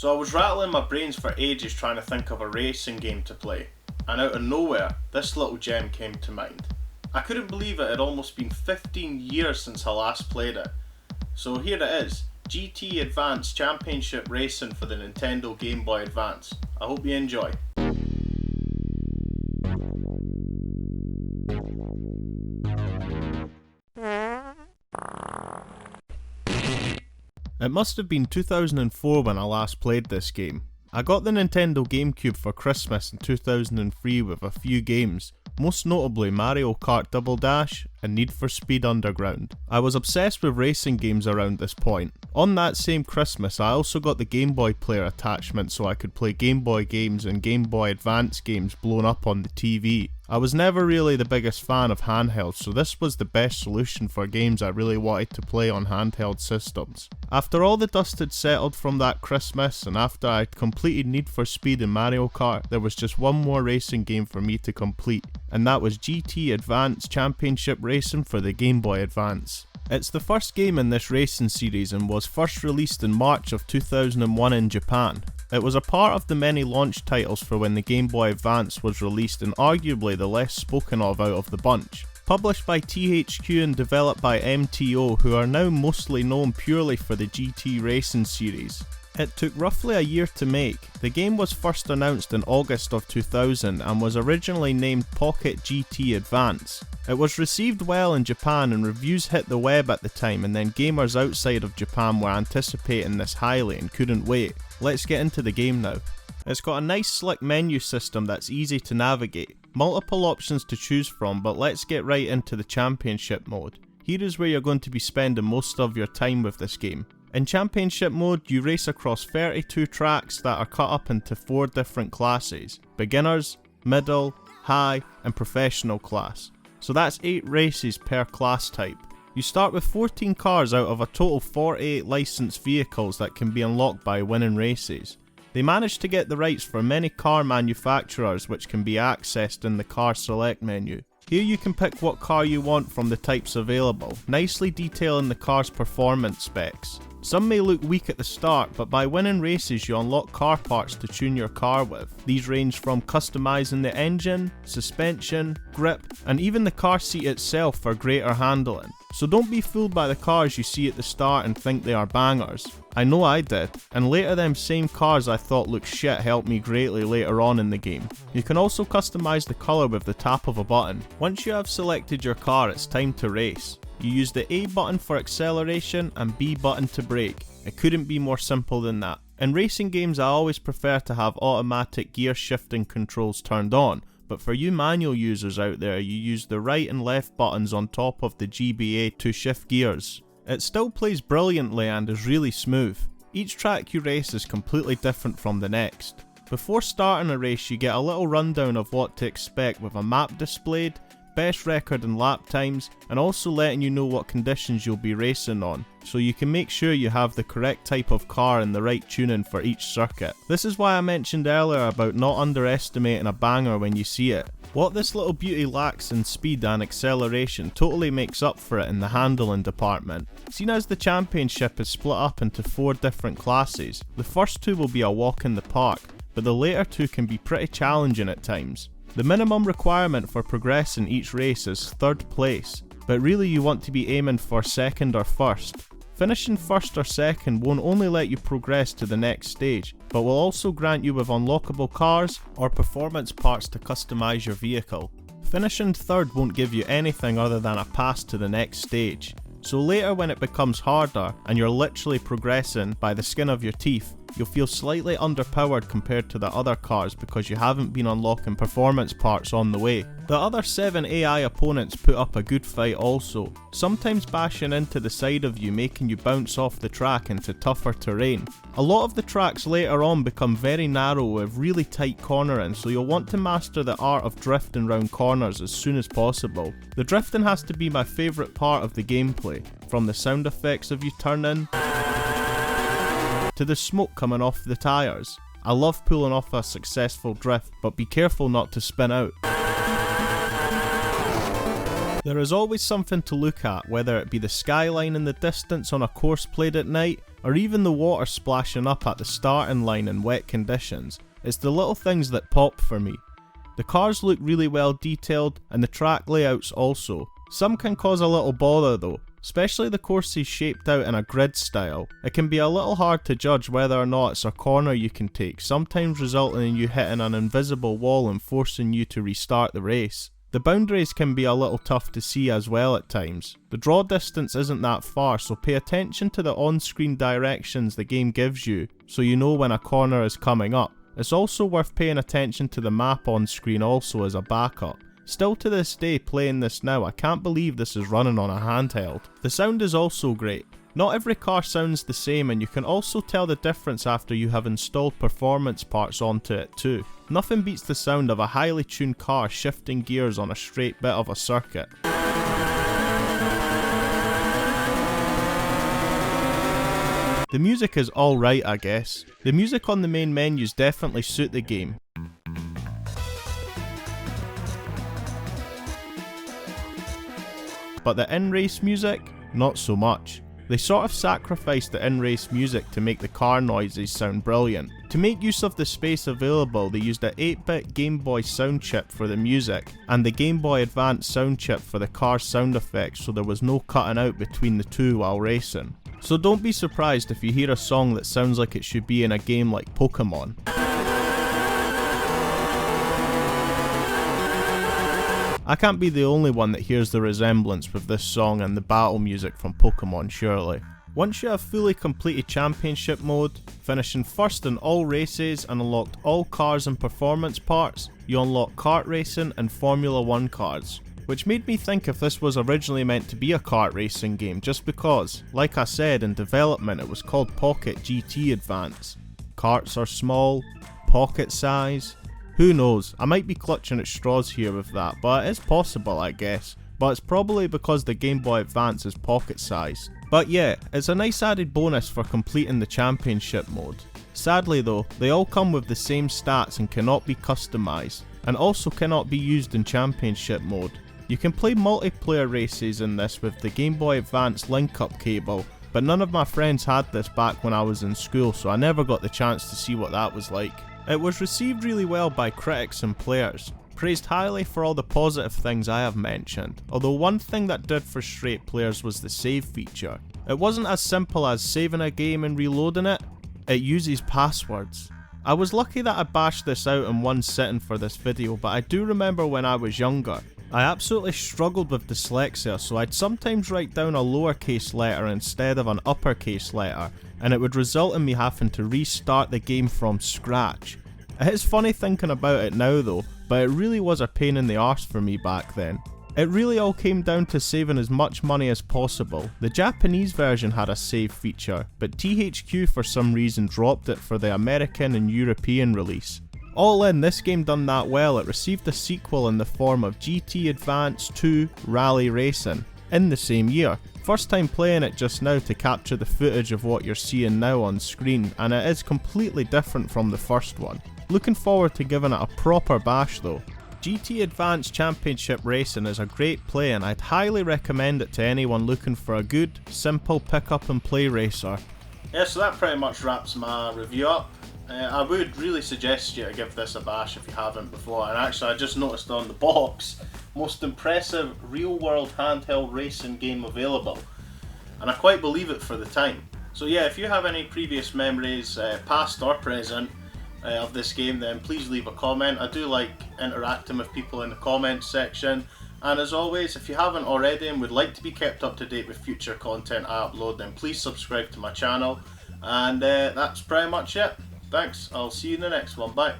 So I was rattling my brains for ages trying to think of a racing game to play, and out of nowhere, this little gem came to mind. I couldn't believe it had almost been 15 years since I last played it. So here it is, GT Advance Championship Racing for the Nintendo Game Boy Advance. I hope you enjoy. It must have been 2004 when I last played this game. I got the Nintendo GameCube for Christmas in 2003 with a few games, most notably Mario Kart Double Dash and Need for Speed Underground. I was obsessed with racing games around this point. On that same Christmas, I also got the Game Boy Player attachment so I could play Game Boy games and Game Boy Advance games blown up on the TV. I was never really the biggest fan of handhelds, so this was the best solution for games I really wanted to play on handheld systems. After all the dust had settled from that Christmas, and after I'd completed Need for Speed and Mario Kart, there was just one more racing game for me to complete, and that was GT Advance Championship Racing for the Game Boy Advance. It's the first game in this racing series and was first released in March of 2001 in Japan. It was a part of the many launch titles for when the Game Boy Advance was released and arguably the less spoken of out of the bunch. Published by THQ and developed by MTO, who are now mostly known purely for the GT Racing series. It took roughly a year to make. The game was first announced in August of 2000 and was originally named Pocket GT Advance. It was received well in Japan and reviews hit the web at the time, and then gamers outside of Japan were anticipating this highly and couldn't wait. Let's get into the game now. It's got a nice slick menu system that's easy to navigate, multiple options to choose from, but let's get right into the championship mode. Here is where you're going to be spending most of your time with this game. In Championship mode, you race across 32 tracks that are cut up into 4 different classes: Beginners, Middle, High, and Professional class. So that's 8 races per class type. You start with 14 cars out of a total 48 licensed vehicles that can be unlocked by winning races. They managed to get the rights for many car manufacturers which can be accessed in the car select menu. Here you can pick what car you want from the types available, nicely detailing the car's performance specs. Some may look weak at the start, but by winning races you unlock car parts to tune your car with. These range from customizing the engine, suspension, grip, and even the car seat itself for greater handling. So don't be fooled by the cars you see at the start and think they are bangers. I know I did, and later them same cars I thought looked shit helped me greatly later on in the game. You can also customize the colour with the tap of a button. Once you have selected your car, it's time to race. You use the A button for acceleration and B button to brake. It couldn't be more simple than that. In racing games I always prefer to have automatic gear shifting controls turned on, but for you manual users out there, you use the right and left buttons on top of the GBA to shift gears. It still plays brilliantly and is really smooth. Each track you race is completely different from the next. Before starting a race you get a little rundown of what to expect with a map displayed, best record and lap times, and also letting you know what conditions you'll be racing on, so you can make sure you have the correct type of car and the right tuning for each circuit. This is why I mentioned earlier about not underestimating a banger when you see it. What this little beauty lacks in speed and acceleration totally makes up for it in the handling department. Seen as the championship is split up into 4 different classes, the first 2 will be a walk in the park, but the later 2 can be pretty challenging at times. The minimum requirement for progressing each race is 3rd place, but really you want to be aiming for 2nd or 1st. Finishing 1st or 2nd won't only let you progress to the next stage, but will also grant you with unlockable cars or performance parts to customize your vehicle. Finishing 3rd won't give you anything other than a pass to the next stage. So later when it becomes harder and you're literally progressing by the skin of your teeth, you'll feel slightly underpowered compared to the other cars because you haven't been unlocking performance parts on the way. The other 7 AI opponents put up a good fight also, sometimes bashing into the side of you, making you bounce off the track into tougher terrain. A lot of the tracks later on become very narrow with really tight cornering, so you'll want to master the art of drifting round corners as soon as possible. The drifting has to be my favourite part of the gameplay, from the sound effects of you turning to the smoke coming off the tyres. I love pulling off a successful drift, but be careful not to spin out. There is always something to look at, whether it be the skyline in the distance on a course played at night, or even the water splashing up at the starting line in wet conditions. It's the little things that pop for me. The cars look really well detailed, and the track layouts also. Some can cause a little bother though, especially the courses shaped out in a grid style. It can be a little hard to judge whether or not it's a corner you can take, sometimes resulting in you hitting an invisible wall and forcing you to restart the race. The boundaries can be a little tough to see as well at times. The draw distance isn't that far, so pay attention to the on-screen directions the game gives you, so you know when a corner is coming up. It's also worth paying attention to the map on screen also as a backup. Still to this day playing this now, I can't believe this is running on a handheld. The sound is also great. Not every car sounds the same, and you can also tell the difference after you have installed performance parts onto it too. Nothing beats the sound of a highly tuned car shifting gears on a straight bit of a circuit. The music is alright, I guess. The music on the main menus definitely suit the game. But the in-race music? Not so much. They sort of sacrificed the in-race music to make the car noises sound brilliant. To make use of the space available, they used a 8-bit Game Boy sound chip for the music, and the Game Boy Advance sound chip for the car sound effects, so there was no cutting out between the two while racing. So don't be surprised if you hear a song that sounds like it should be in a game like Pokemon. I can't be the only one that hears the resemblance with this song and the battle music from Pokemon, surely. Once you have fully completed Championship mode, finishing first in all races and unlocked all cars and performance parts, you unlock kart racing and Formula 1 cars. Which made me think if this was originally meant to be a kart racing game, just because, like I said, in development it was called Pocket GT Advance. Karts are small, pocket size. Who knows, I might be clutching at straws here with that, but it is possible I guess. But it's probably because the Game Boy Advance is pocket sized. But yeah, it's a nice added bonus for completing the Championship mode. Sadly though, they all come with the same stats and cannot be customised, and also cannot be used in Championship mode. You can play multiplayer races in this with the Game Boy Advance link-up cable, but none of my friends had this back when I was in school, so I never got the chance to see what that was like. It was received really well by critics and players, praised highly for all the positive things I have mentioned, although one thing that did frustrate players was the save feature. It wasn't as simple as saving a game and reloading it, it uses passwords. I was lucky that I bashed this out in one sitting for this video, but I do remember when I was younger, I absolutely struggled with dyslexia, so I'd sometimes write down a lowercase letter instead of an uppercase letter, and it would result in me having to restart the game from scratch. It is funny thinking about it now though, but it really was a pain in the arse for me back then. It really all came down to saving as much money as possible. The Japanese version had a save feature, but THQ for some reason dropped it for the American and European release. All in, this game done that well, it received a sequel in the form of GT Advance 2 Rally Racing in the same year. First time playing it just now to capture the footage of what you're seeing now on screen, and it is completely different from the first one. Looking forward to giving it a proper bash though. GT Advance Championship Racing is a great play, and I'd highly recommend it to anyone looking for a good, simple pick up and play racer. Yeah, so that pretty much wraps my review up. I would really suggest you to give this a bash if you haven't before, and actually I just noticed on the box, most impressive real world handheld racing game available, and I quite believe it for the time. So yeah, if you have any previous memories, past or present, of this game, then please leave a comment. I do like interacting with people in the comments section, and as always, if you haven't already and would like to be kept up to date with future content I upload, then please subscribe to my channel, and that's pretty much it. Thanks, I'll see you in the next one, bye.